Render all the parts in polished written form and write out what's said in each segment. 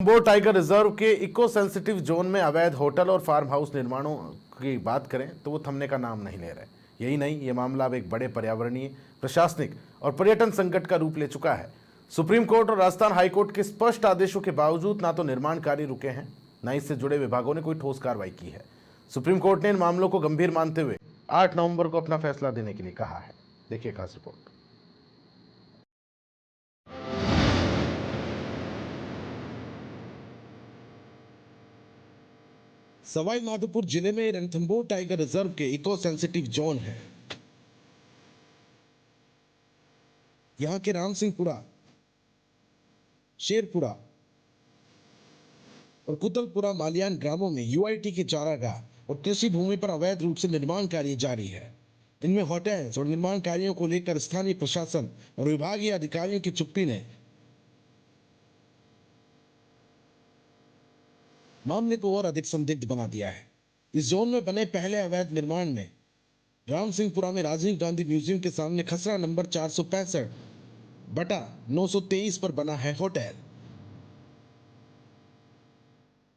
Ranthambore tiger reserve के eco sensitive zone में अवैध होटल और फार्म हाउस निर्माणों की बात करें तो वो थमने का नाम नहीं ले रहे। यही नहीं, ये मामला अब एक बड़े पर्यावरणीय, प्रशासनिक और पर्यटन संकट का रूप ले चुका है। सुप्रीम कोर्ट और राजस्थान हाईकोर्ट के स्पष्ट आदेशों के बावजूद ना तो निर्माण कार्य रुके हैं, न इससे जुड़े विभागों ने कोई ठोस कार्रवाई की है। सुप्रीम कोर्ट ने इन मामलों को गंभीर मानते हुए 8 नवंबर को अपना फैसला देने के लिए कहा है। देखिए खास रिपोर्ट। सवाई माधोपुर जिले में रणथंभौर टाइगर रिजर्व के इको सेंसिटिव जोन है। यहाँ के रामसिंहपुरा, शेरपुरा और कुतलपुरा मालियान ग्रामों में यूआईटी के चारागाह और कृषि भूमि पर अवैध रूप से निर्माण कार्य जारी है। इनमें होटल्स और निर्माण कार्यों को लेकर स्थानीय प्रशासन और विभागीय अधिकारियों की चुप्पी ने मामले को और अधिक संदिग्ध बना दिया है। इस जोन में बने पहले अवैध निर्माण में रामसिंहपुरा में राजीव गांधी म्यूजियम के सामने खसरा नंबर 465/923 पर बना है होटल।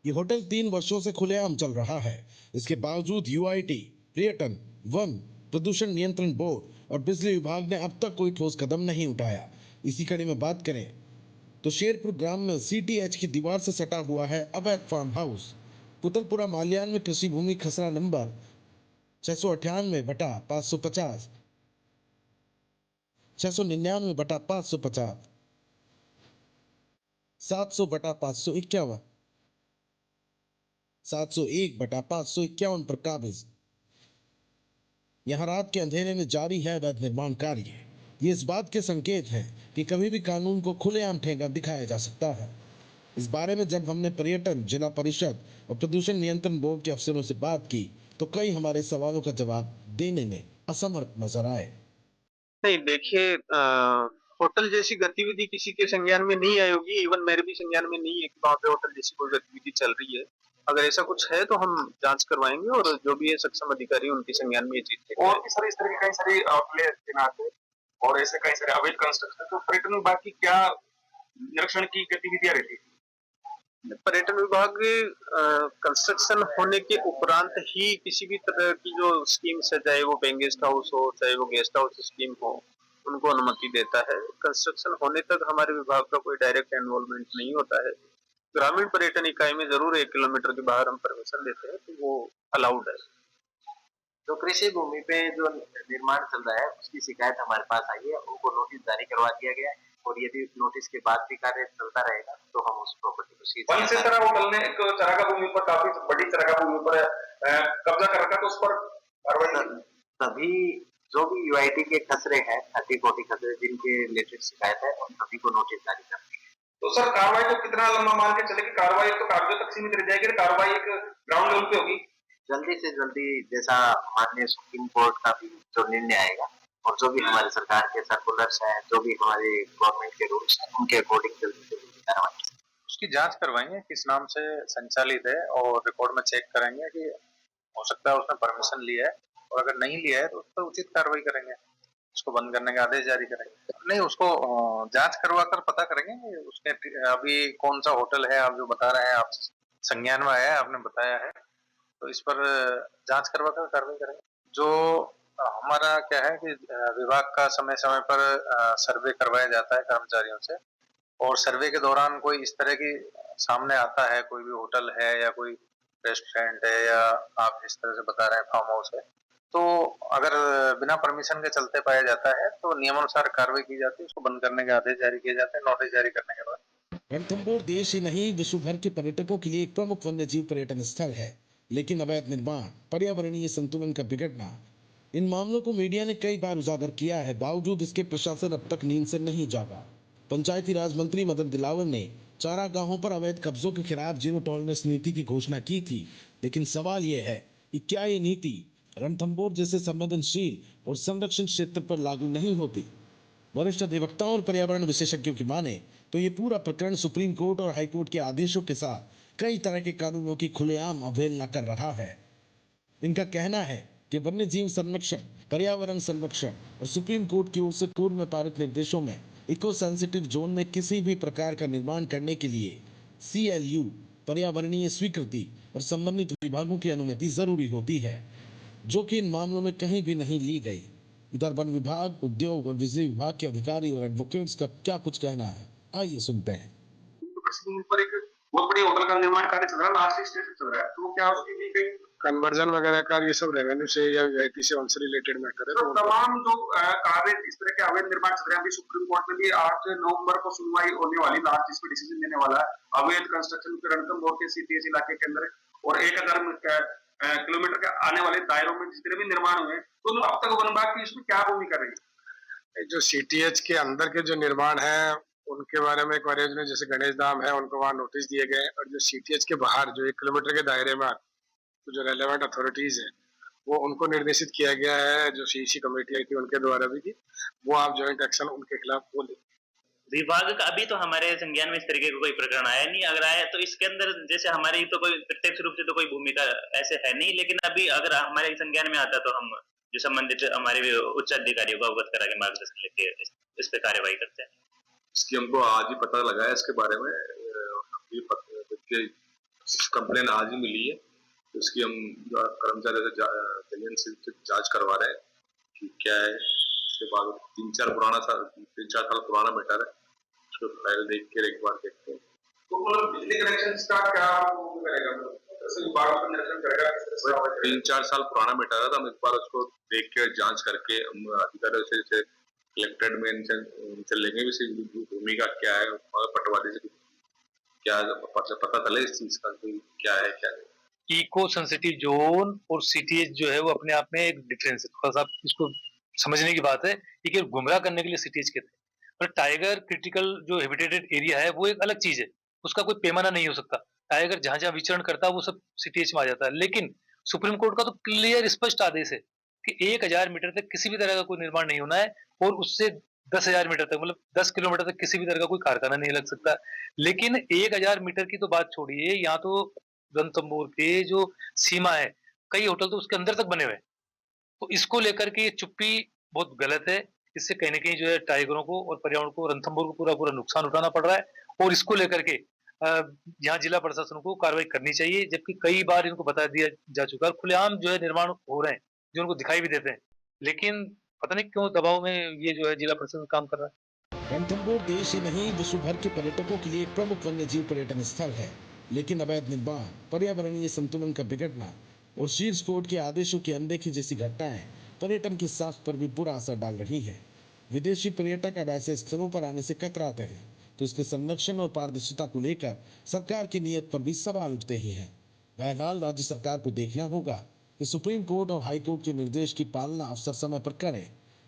ये होटल 3 वर्षों से खुलेआम चल रहा है। इसके बावजूद यूआईटी, पर्यटन, वन, प्रदूषण नियंत्रण बोर्ड और बिजली विभाग ने अब तक कोई ठोस कदम नहीं उठाया। इसी कड़ी में बात करें तो शेरपुर ग्राम में सीटीएच की दीवार से सटा हुआ है अवैध फार्म हाउस। कुतलपुरा मालियान में कृषि भूमि खसरा नंबर 698/550, 699/550, 700/551, 701/551 पर काबिज। यहाँ रात के अंधेरे में जारी है अवैध निर्माण कार्य। ये इस बात के संकेत हैं कि कभी भी कानून को खुलेआम ठेंगा दिखाया जा सकता है। इस बारे में जब हमने पर्यटन, जिला परिषद और प्रदूषण नियंत्रण बोर्ड के अफसरों से बात की तो कई हमारे सवालों का जवाब देने में असमर्थ नजर आए। नहीं देखिए, होटल जैसी गतिविधि किसी के संज्ञान में नहीं आई होगी। इवन मेरे भी संज्ञान में नहीं है कि वहाँ पे होटल जैसी कोई गतिविधि चल रही है। अगर ऐसा कुछ है तो हम जांच करवाएंगे और जो भी है सक्षम अधिकारी उनके संज्ञान में ये चीज और भी सर इस तरह के कई सारे प्लेयर तैनात है और ऐसे कई सारे अवैध कंस्ट्रक्शन, तो पर्यटन विभाग की क्या निरीक्षण की गतिविधियां रहती है? पर्यटन विभाग कंस्ट्रक्शन होने के उपरांत ही किसी भी तरह की जो स्कीम्स है, चाहे वो पेइंग गेस्ट हाउस हो, चाहे वो गेस्ट हाउस स्कीम हो, उनको अनुमति देता है। कंस्ट्रक्शन होने तक हमारे विभाग का कोई डायरेक्ट इन्वॉल्वमेंट नहीं होता है। ग्रामीण पर्यटन इकाई में जरूर 1 किलोमीटर के बाहर हम परमिशन देते हैं, तो वो अलाउड है। तो कृषि भूमि पे जो निर्माण चल रहा है उसकी शिकायत हमारे पास आई है, उनको नोटिस जारी करवा दिया गया है और यदि नोटिस के बाद भी कार्य चलता रहेगा तो हम उस प्रॉपर्टी को सीज वन से तरह होटल ने एक चरागा भूमि पर, काफी बड़ी चरागा भूमि पर कब्जा कर रखा, तो उस पर कार्रवाई तभी जो भी यूआईटी के खसरे हैं, 30-40 खसरे जिनके रिलेटेड शिकायत है उन सभी को नोटिस जारी कर दी है। तो सर कार्रवाई को कितना लंबा मान के चले कि कार्रवाई तो कागजों तक सीमित रह जाएगी, कार्रवाई एक ग्राउंड लेवल पे होगी? जल्दी से जल्दी, जैसा माननीय सुप्रीम कोर्ट का भी जो निर्णय आएगा और जो भी हमारे सरकार के सर्कुलर्स हैं, जो भी हमारे गवर्नमेंट के रूल्स हैं, उनके अकॉर्डिंग जल्दी से जल्दी कार्रवाई उसकी जांच करवाएंगे किस नाम से संचालित है और रिकॉर्ड में चेक करेंगे कि हो सकता है उसने परमिशन लिया है, और अगर नहीं लिया है तो उस पर उचित कार्रवाई करेंगे, उसको बंद करने का आदेश जारी करेंगे। नहीं, उसको जांच करवा कर पता करेंगे उसने अभी कौन सा होटल है, आप जो बता रहे हैं, आप संज्ञान में आया है, आपने बताया है, तो इस पर जांच करवा कर कार्रवाई करेंगे। जो हमारा क्या है कि विभाग का समय समय पर सर्वे करवाया जाता है कर्मचारियों से, और सर्वे के दौरान कोई इस तरह की सामने आता है, कोई भी होटल है या कोई रेस्टोरेंट है या आप जिस तरह से बता रहे हैं फार्म हाउस है, तो अगर बिना परमिशन के चलते पाया जाता है तो नियमानुसार कार्रवाई की जाती है, उसको बंद करने के आदेश जारी किए जाते हैं नोटिस जारी करने के बाद। रणथंभौर देश ही नहीं विश्व भर के पर्यटकों के लिए एक प्रमुख वन्यजीव पर्यटन स्थल है, लेकिन अवैध निर्माण, पर्यावरणीय संतुलन का बिगड़ना, इन मामलों को मीडिया ने कई बार उजागर किया है। बावजूद इसके प्रशासन अब तक नींद से नहीं जागा। पंचायती राज मंत्री मदन दिलावर ने चारागाहों पर अवैध कब्जों के खिलाफ जीरो टॉलरेंस नीति की घोषणा की थी, लेकिन सवाल यह है कि क्या ये नीति रणथंभौर जैसे संवेदनशील और संरक्षण क्षेत्र पर लागू नहीं होती। वरिष्ठ अधिवक्ताओं और पर्यावरण विशेषज्ञों की माने तो ये पूरा प्रकरण सुप्रीम कोर्ट और हाईकोर्ट के आदेशों के साथ कई तरह के कानूनों की खुलेआम अवहेलना कर रहा है। इनका कहना है कि वन्यजीव संरक्षण, पर्यावरण संरक्षण और सुप्रीम कोर्ट की ओर से पूर्व में पारित निर्देशों में इको सेंसिटिव जोन में किसी भी प्रकार का निर्माण करने के लिए CLU पर्यावरणीय स्वीकृति और संबंधित विभागों की अनुमति जरूरी होती है, जो कि इन मामलों में कहीं भी नहीं ली गई। इधर वन विभाग, उद्योग और बिजली विभाग के अधिकारी और एडवोकेट्स का क्या कुछ कहना है, आइए सुनते हैं। कृषि पर एक बहुत बड़ी होटल का निर्माण कार्य चल रहा है, लास्ट स्टेज पे चल रहा है, तो क्या उसकी भी कहीं कन्वर्जन वगैरह का ये सब रेवेन्यू से या वीआईपी से उनसे रिलेटेड मैटर है। तो तमाम जो कार्य इस तरह के अवैध निर्माण चल रहे हैं, अभी सुप्रीम कोर्ट में भी 8 नवंबर को सुनवाई होने वाली, लास्ट इस पे डिसीजन देने वाला है। अवैध कंस्ट्रक्शन के रणथंभौर के सीटीएच इलाके के अंदर और 1000 किलोमीटर के आने वाले दायरों में जितने भी निर्माण हुए, तो अब तक वन विभाग की इसमें क्या भूमिका रही? जो सीटीएच के अंदर के जो निर्माण है उनके बारे में एक ने जैसे गणेश धाम है उनको वहां नोटिस दिए गए, और जो सीटीएच के बाहर जो 1 किलोमीटर के दायरे में तो जो रेलेवेंट अथॉरिटीज है वो उनको निर्देशित किया गया है, जो सीईसी कमेटी आई थी उनके द्वारा भी, कि वो आप ज्वाइंट एक्शन उनके खिलाफ वो ले। विभाग का अभी तो हमारे संज्ञान में इस तरीके का कोई प्रकरण आया नहीं, अगर आया तो इसके अंदर जैसे हमारी तो कोई प्रत्यक्ष रूप से तो कोई भूमिका ऐसे है नहीं, लेकिन अभी अगर हमारे संज्ञान में आता तो हम जो संबंधित हमारे उच्च अधिकारियों को अवगत करा के मार्गदर्शन लेके इस पे कार्यवाही करते हैं। इसकी हमको आज ही पता लगा है, इसके बारे में कंप्लेन आज ही मिली है, इसकी हम कर्मचारी से जांच करवा रहे हैं कि क्या है। उसके बाद 3-4 साल पुराना मैटर है, उसको फाइल देख के एक बार देखते हैं। तो मतलब बिजली कनेक्शन का क्या करेगा, विभाग का निरीक्षण करेगा? 3-4 साल पुराना मैटर है, तो हम एक बार उसको देख के जांच करके हम अधिकारियों से कलेक्टेड में इनसे लेंगे भी भूमिका क्या है, पटवारी से क्या पता चले इस चीज का क्या है क्या नहीं। इको सेंसिटिव जोन और सीटीएच जो है वो अपने आप में एक डिफरेंस है, थोड़ा सा इसको समझने की बात है। ये गुमराह करने के लिए सीटीएच कहते हैं, पर टाइगर क्रिटिकल जो हैबिटेटेड एरिया है वो एक अलग चीज है, उसका कोई पैमाना नहीं हो सकता। टाइगर जहां जहां विचरण करता है वो सब सीटीएच में आ जाता है। लेकिन सुप्रीम कोर्ट का तो क्लियर स्पष्ट आदेश है कि 1000 मीटर तक किसी भी तरह का कोई निर्माण नहीं होना है, और उससे 10,000 मीटर तक मतलब 10 किलोमीटर तक किसी भी तरह का कोई कारखाना नहीं लग सकता। लेकिन 1000 मीटर की तो बात छोड़िए, यहाँ तो रणथंभौर के जो सीमा है, कई होटल तो उसके अंदर तक बने हुए हैं। तो इसको लेकर के ये चुप्पी बहुत गलत है। इससे कहीं न कहीं जो है टाइगरों को और पर्यावरण को, रणथंभौर को पूरा नुकसान उठाना पड़ रहा है, और इसको लेकर के यहाँ जिला प्रशासन को कार्रवाई करनी चाहिए, जबकि कई बार इनको बता दिया जा चुका है। खुलेआम जो है निर्माण हो रहे हैं, जो उनको दिखाई भी देते हैं, लेकिन पता नहीं क्यों दबाव में ये जो है जिला प्रशासन काम कर रहा है। रणथंभौर देश ही नहीं विश्व भर के पर्यटकों के लिए एक प्रमुख वन्यजीव पर्यटन स्थल है, लेकिन अवैध निर्माण, पर्यावरणीय संतुलन का बिगड़ना और शीर्ष कोर्ट के आदेशों की अनदेखी जैसी घटनाएं पर्यटन की साख पर भी बुरा असर डाल रही है। विदेशी पर्यटक अब ऐसे स्थलों पर आने से कतराते हैं, तो इसके संरक्षण और पारदर्शिता को लेकर सरकार की नीयत पर भी सवाल उठते ही हैं। बहरहाल राज्य सरकार को देखना होगा कि सुप्रीम कोर्ट और हाई कोर्ट के निर्देश की पालना अफसर समय पर करें।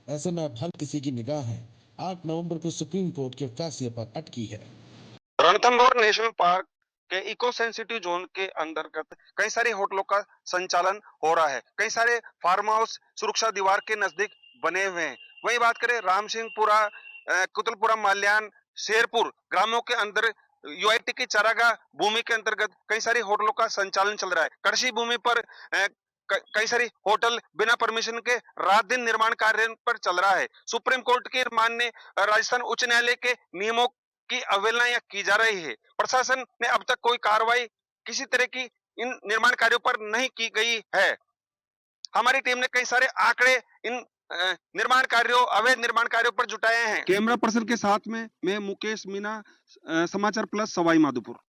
ऐसे में अब हर किसी की निगाहें 8 नवंबर को सुप्रीम कोर्ट के फैसले पर अटकी है। रणथंभौर नेशनल पार्क के इको सेंसिटिव जोन के अंतर्गत कई सारे होटलों का संचालन हो रहा है, कई सारे फार्म हाउस सुरक्षा दीवार के नजदीक बने हुए हैं। वही बात करें राम सिंहपुरा, कुतलपुरा, माल्यान, शेरपुर ग्रामों के अंदर यूआईटी की चारागाह भूमि के अंतर्गत कई सारे होटलों का संचालन चल रहा है। कृषि भूमि पर कई सारी होटल बिना परमिशन के रात दिन निर्माण कार्य पर चल रहा है। सुप्रीम कोर्ट के माननीय राजस्थान उच्च न्यायालय के नियमों की अवहेलना की जा रही है। प्रशासन ने अब तक कोई कार्रवाई किसी तरह की इन निर्माण कार्यों पर नहीं की गई है। हमारी टीम ने कई सारे आंकड़े इन निर्माण कार्यों, अवैध निर्माण कार्यों पर जुटाए हैं। कैमरा पर्सन के साथ में मैं मुकेश मीना, समाचार प्लस, सवाई माधोपुर।